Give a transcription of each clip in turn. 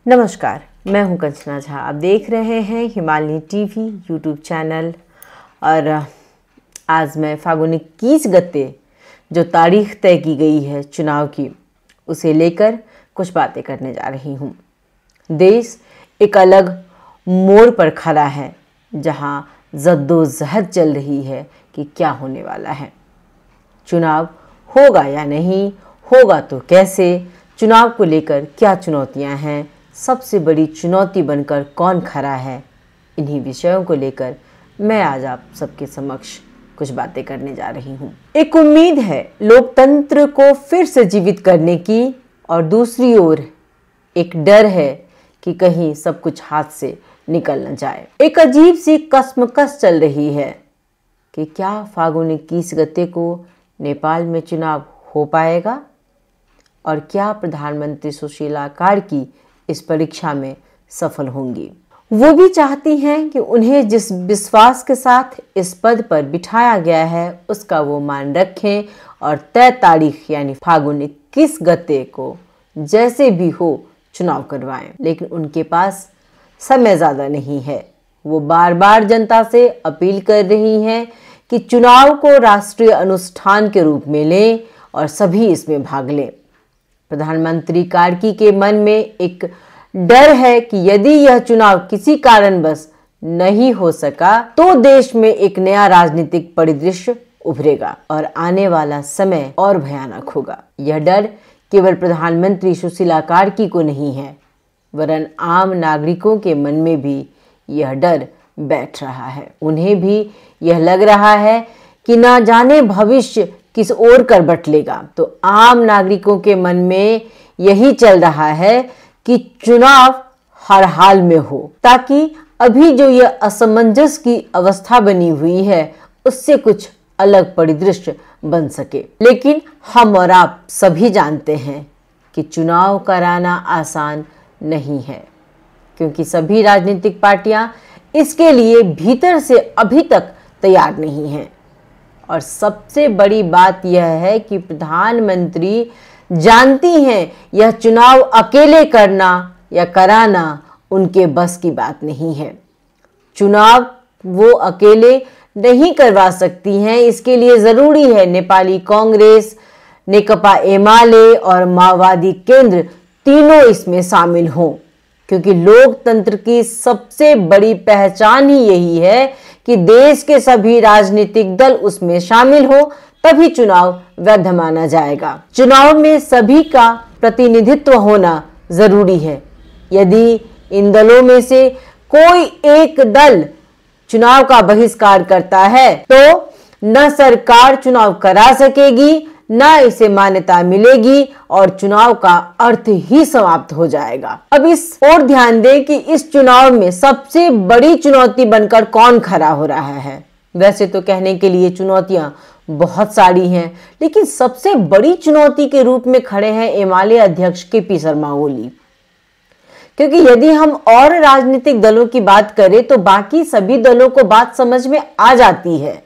नमस्कार, मैं हूं कंचना झा। आप देख रहे हैं हिमालय टीवी यूट्यूब चैनल। और आज मैं फागुन 21 गते जो तारीख तय की गई है चुनाव की, उसे लेकर कुछ बातें करने जा रही हूं। देश एक अलग मोड़ पर खड़ा है जहां जद्दोजहद चल रही है कि क्या होने वाला है। चुनाव होगा या नहीं होगा तो कैसे, चुनाव को लेकर क्या चुनौतियां हैं, सबसे बड़ी चुनौती बनकर कौन खड़ा है, इन्हीं विषयों को लेकर मैं आज आप सबके समक्ष कुछ बातें करने जा रही हूँ। एक उम्मीद है लोकतंत्र को फिर से जीवित करने की, और दूसरी ओर एक डर है कि कहीं सब कुछ हाथ से निकल न जाए। एक अजीब सी कश्मकश चल रही है कि क्या फागुन 21 गते को नेपाल में चुनाव हो पाएगा, और क्या प्रधानमंत्री सुशीला कार्की इस परीक्षा में सफल होंगी। वो भी चाहती हैं कि उन्हें जिस विश्वास के साथ इस पद पर बिठाया गया है उसका वो मान रखें और तय तारीख यानी फागुन 21 गते को जैसे भी हो चुनाव करवाएं। लेकिन उनके पास समय ज़्यादा नहीं है। वो बार बार जनता से अपील कर रही हैं कि चुनाव को राष्ट्रीय अनुष्ठान के रूप में लें और सभी इसमें भाग लें। प्रधानमंत्री कार्की के मन में एक डर है कि यदि यह चुनाव किसी कारणवश नहीं हो सका तो देश में एक नया राजनीतिक परिदृश्य उभरेगा और आने वाला समय और भयानक होगा। यह डर केवल प्रधानमंत्री सुशीला कार्की को नहीं है, वरन आम नागरिकों के मन में भी यह डर बैठ रहा है। उन्हें भी यह लग रहा है कि ना जाने भविष्य किस ओर कर बटलेगा। तो आम नागरिकों के मन में यही चल रहा है कि चुनाव हर हाल में हो, ताकि अभी जो यह असमंजस की अवस्था बनी हुई है उससे कुछ अलग परिदृश्य बन सके। लेकिन हम और आप सभी जानते हैं कि चुनाव कराना आसान नहीं है, क्योंकि सभी राजनीतिक पार्टियां इसके लिए भीतर से अभी तक तैयार नहीं हैं। और सबसे बड़ी बात यह है कि प्रधानमंत्री जानती हैं यह चुनाव अकेले करना या कराना उनके बस की बात नहीं है। चुनाव वो अकेले नहीं करवा सकती हैं। इसके लिए ज़रूरी है नेपाली कांग्रेस, नेकपा एमाले और माओवादी केंद्र तीनों इसमें शामिल हों, क्योंकि लोकतंत्र की सबसे बड़ी पहचान ही यही है कि देश के सभी राजनीतिक दल उसमें शामिल हो, तभी चुनाव वैध माना जाएगा। चुनाव में सभी का प्रतिनिधित्व होना जरूरी है। यदि इन दलों में से कोई एक दल चुनाव का बहिष्कार करता है तो न सरकार चुनाव करा सकेगी, न इसे मान्यता मिलेगी और चुनाव का अर्थ ही समाप्त हो जाएगा। अब इस ओर ध्यान दें कि इस चुनाव में सबसे बड़ी चुनौती बनकर कौन खड़ा हो रहा है। वैसे तो कहने के लिए चुनौतियां बहुत सारी हैं, लेकिन सबसे बड़ी चुनौती के रूप में खड़े हैं एमाले अध्यक्ष केपी शर्मा ओली। क्योंकि यदि हम और राजनीतिक दलों की बात करें तो बाकी सभी दलों को बात समझ में आ जाती है,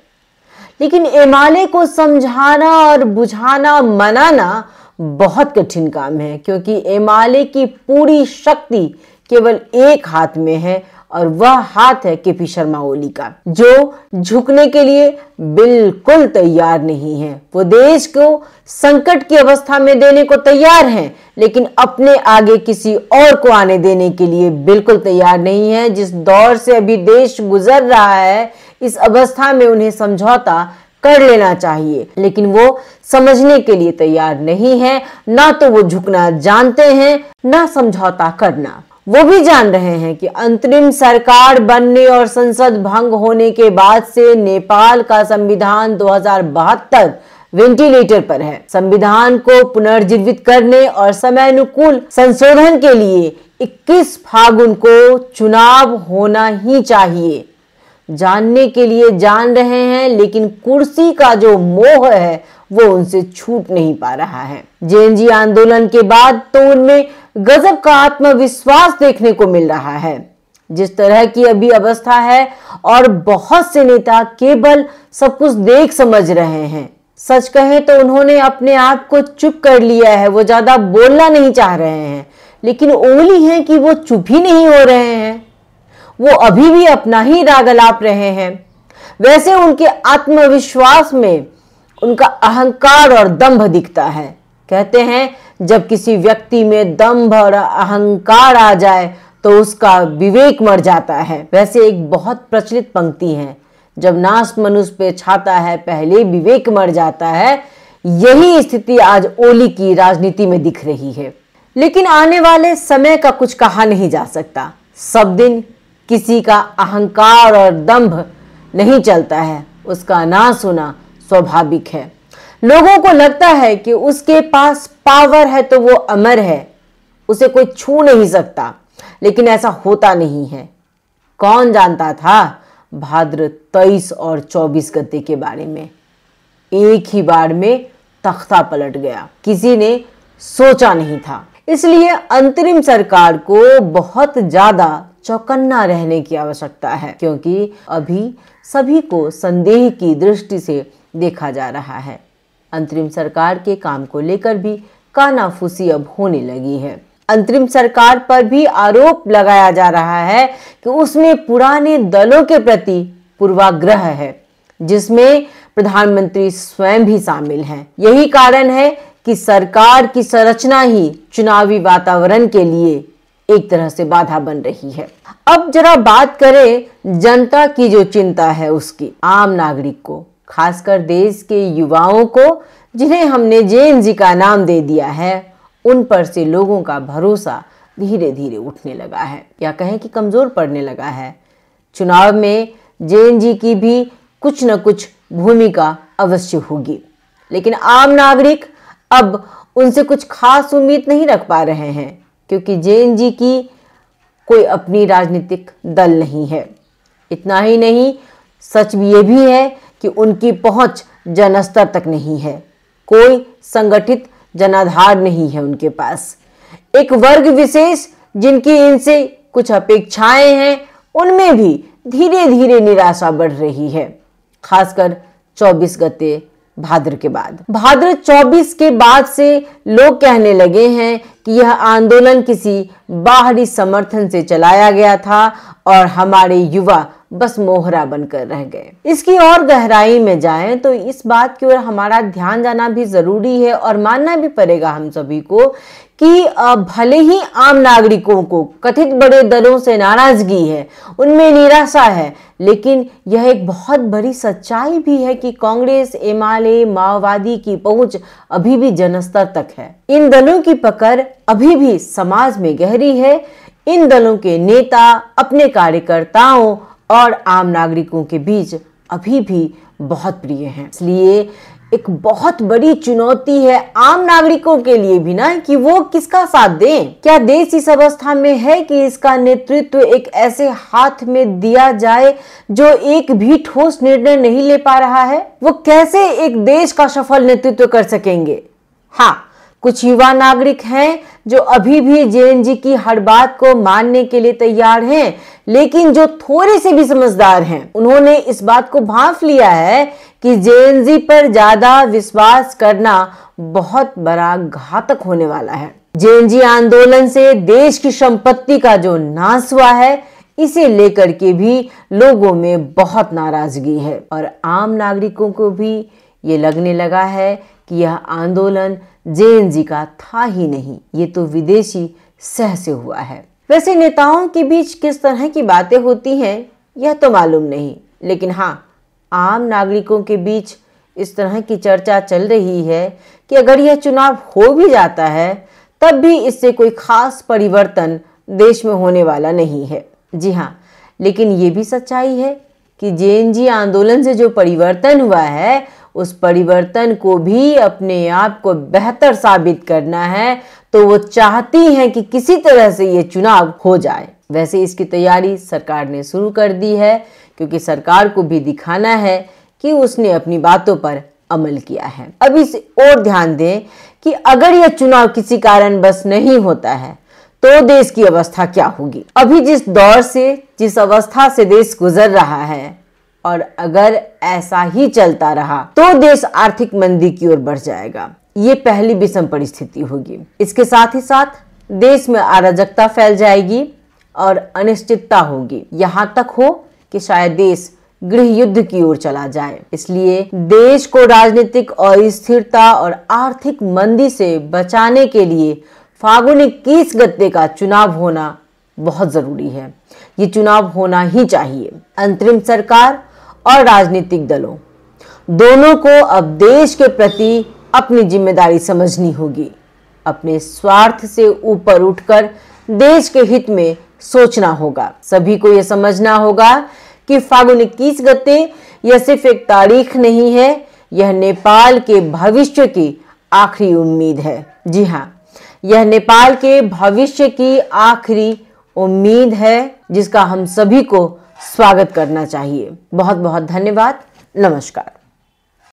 लेकिन एमाले को समझाना और बुझाना, मनाना बहुत कठिन काम है, क्योंकि एमाले की पूरी शक्ति केवल एक हाथ में है और वह हाथ है केपी शर्मा ओली का, जो झुकने के लिए बिल्कुल तैयार नहीं है। वो देश को संकट की अवस्था में देने को तैयार हैं, लेकिन अपने आगे किसी और को आने देने के लिए बिल्कुल तैयार नहीं है। जिस दौर से अभी देश गुजर रहा है, इस अवस्था में उन्हें समझौता कर लेना चाहिए, लेकिन वो समझने के लिए तैयार नहीं है। ना तो वो झुकना जानते हैं, ना समझौता करना। वो भी जान रहे हैं कि अंतरिम सरकार बनने और संसद भंग होने के बाद से नेपाल का संविधान 2072 वेंटिलेटर पर है। संविधान को पुनर्जीवित करने और समयानुकूल संशोधन के लिए 21 फागुन को चुनाव होना ही चाहिए। जानने के लिए जान रहे हैं, लेकिन कुर्सी का जो मोह है वो उनसे छूट नहीं पा रहा है। जेएनजी आंदोलन के बाद तो उनमें गजब का आत्मविश्वास देखने को मिल रहा है। जिस तरह की अभी अवस्था है, और बहुत से नेता केवल सब कुछ देख समझ रहे हैं। सच कहें तो उन्होंने अपने आप को चुप कर लिया है, वो ज्यादा बोलना नहीं चाह रहे हैं, लेकिन ओली हैं कि वो चुप ही नहीं हो रहे हैं, वो अभी भी अपना ही राग अलाप रहे हैं। वैसे उनके आत्मविश्वास में उनका अहंकार और दंभ दिखता है। कहते हैं जब किसी व्यक्ति में दंभ और अहंकार आ जाए तो उसका विवेक मर जाता है। वैसे एक बहुत प्रचलित पंक्ति है, जब नाश मनुष्य पे छाता है पहले विवेक मर जाता है। यही स्थिति आज ओली की राजनीति में दिख रही है। लेकिन आने वाले समय का कुछ कहा नहीं जा सकता। सब दिन किसी का अहंकार और दंभ नहीं चलता है, उसका नाश होना स्वाभाविक है। लोगों को लगता है कि उसके पास पावर है तो वो अमर है, उसे कोई छू नहीं सकता, लेकिन ऐसा होता नहीं है। कौन जानता था भाद्र 23 और 24 गते के बारे में? एक ही बार में तख्ता पलट गया, किसी ने सोचा नहीं था। इसलिए अंतरिम सरकार को बहुत ज्यादा चौकन्ना रहने की आवश्यकता है, क्योंकि अभी सभी को संदेह की दृष्टि से देखा जा रहा है। अंतरिम सरकार के काम को लेकर भी कानाफूसी अब होने लगी है। अंतरिम सरकार पर भी आरोप लगाया जा रहा है कि उसमें पुराने दलों के प्रति पूर्वाग्रह है, जिसमें प्रधानमंत्री स्वयं भी शामिल हैं। यही कारण है कि सरकार की संरचना ही चुनावी वातावरण के लिए एक तरह से बाधा बन रही है। अब जरा बात करें जनता की जो चिंता है उसकी। आम नागरिक को, खासकर देश के युवाओं को, जिन्हें हमने जेन जी का नाम दे दिया है, उन पर से लोगों का भरोसा धीरे धीरे उठने लगा है, या कहें कि कमजोर पड़ने लगा है। चुनाव में जेन जी की भी कुछ न कुछ भूमिका अवश्य होगी, लेकिन आम नागरिक अब उनसे कुछ खास उम्मीद नहीं रख पा रहे हैं, क्योंकि जेन जी की कोई अपनी राजनीतिक दल नहीं है। इतना ही नहीं, सच ये भी है कि उनकी पहुंच जनस्तर तक नहीं है। कोई संगठित जनाधार नहीं है उनके पास। एक वर्ग विशेष जिनकी इनसे कुछ अपेक्षाएं हैं, उनमें भी धीरे धीरे निराशा बढ़ रही है, खासकर 24 गते भाद्र के बाद। भाद्र 24 के बाद से लोग कहने लगे हैं कि यह आंदोलन किसी बाहरी समर्थन से चलाया गया था और हमारे युवा बस मोहरा बनकर रह गए। इसकी और गहराई में जाएं तो इस बात की ओर हमारा ध्यान जाना भी जरूरी है और मानना भी पड़ेगा हम सभी को कि भले ही आम नागरिकों को कथित बड़े दलों से नाराजगी है, उनमें निराशा है, लेकिन यह एक बहुत बड़ी सच्चाई भी है कि कांग्रेस, एमआलए, माओवादी की पहुंच अभी भी जनस्तर तक है। इन दलों की पकड़ अभी भी समाज में गहरी है। इन दलों के नेता अपने कार्यकर्ताओं और आम नागरिकों के बीच अभी भी बहुत प्रिय हैं। इसलिए एक बहुत बड़ी चुनौती है आम नागरिकों के लिए भी ना, कि वो किसका साथ दें। क्या देश इस अवस्था में है कि इसका नेतृत्व एक ऐसे हाथ में दिया जाए जो एक भी ठोस निर्णय नहीं ले पा रहा है? वो कैसे एक देश का सफल नेतृत्व कर सकेंगे? हाँ, कुछ युवा नागरिक हैं जो अभी भी जेएन जी की हर बात को मानने के लिए तैयार हैं, लेकिन जो थोड़े से भी समझदार हैं, उन्होंने इस बात को भांप लिया है कि जेएन जी पर ज्यादा विश्वास करना बहुत बड़ा घातक होने वाला है। जेएन जी आंदोलन से देश की संपत्ति का जो नाश हुआ है, इसे लेकर के भी लोगों में बहुत नाराजगी है और आम नागरिकों को भी ये लगने लगा है कि यह आंदोलन जेएन जी का था ही नहीं, ये तो विदेशी सह से हुआ है। वैसे नेताओं के बीच किस तरह की बातें होती हैं यह तो मालूम नहीं, लेकिन हाँ, आम नागरिकों के बीच इस तरह की चर्चा चल रही है कि अगर यह चुनाव हो भी जाता है तब भी इससे कोई खास परिवर्तन देश में होने वाला नहीं है। जी हाँ, लेकिन ये भी सच्चाई है कि जेएन जी आंदोलन से जो परिवर्तन हुआ है, उस परिवर्तन को भी अपने आप को बेहतर साबित करना है, तो वो चाहती हैं कि किसी तरह से ये चुनाव हो जाए। वैसे इसकी तैयारी सरकार ने शुरू कर दी है, क्योंकि सरकार को भी दिखाना है कि उसने अपनी बातों पर अमल किया है। अब इस और ध्यान दें कि अगर यह चुनाव किसी कारणवश नहीं होता है तो देश की अवस्था क्या होगी। अभी जिस दौर से, जिस अवस्था से देश गुजर रहा है, और अगर ऐसा ही चलता रहा तो देश आर्थिक मंदी की ओर बढ़ जाएगा। ये पहली विषम परिस्थिति होगी। इसके साथ ही साथ देश में अराजकता फैल जाएगी और अनिश्चितता होगी। यहाँ तक हो कि शायद देश गृह युद्ध की ओर चला जाए। इसलिए देश को राजनीतिक अस्थिरता और आर्थिक मंदी से बचाने के लिए फागुन 21 गते का चुनाव होना बहुत जरूरी है। ये चुनाव होना ही चाहिए। अंतरिम सरकार और राजनीतिक दलों दोनों को अब देश के प्रति अपनी जिम्मेदारी समझनी होगी। अपने स्वार्थ से ऊपर उठकर देश के हित में सोचना होगा। सभी को यह समझना होगा कि फागुन 21 गते यह सिर्फ एक तारीख नहीं है, यह नेपाल के भविष्य की आखिरी उम्मीद है। जी हाँ, यह नेपाल के भविष्य की आखिरी उम्मीद है जिसका हम सभी को स्वागत करना चाहिए। बहुत बहुत धन्यवाद। नमस्कार।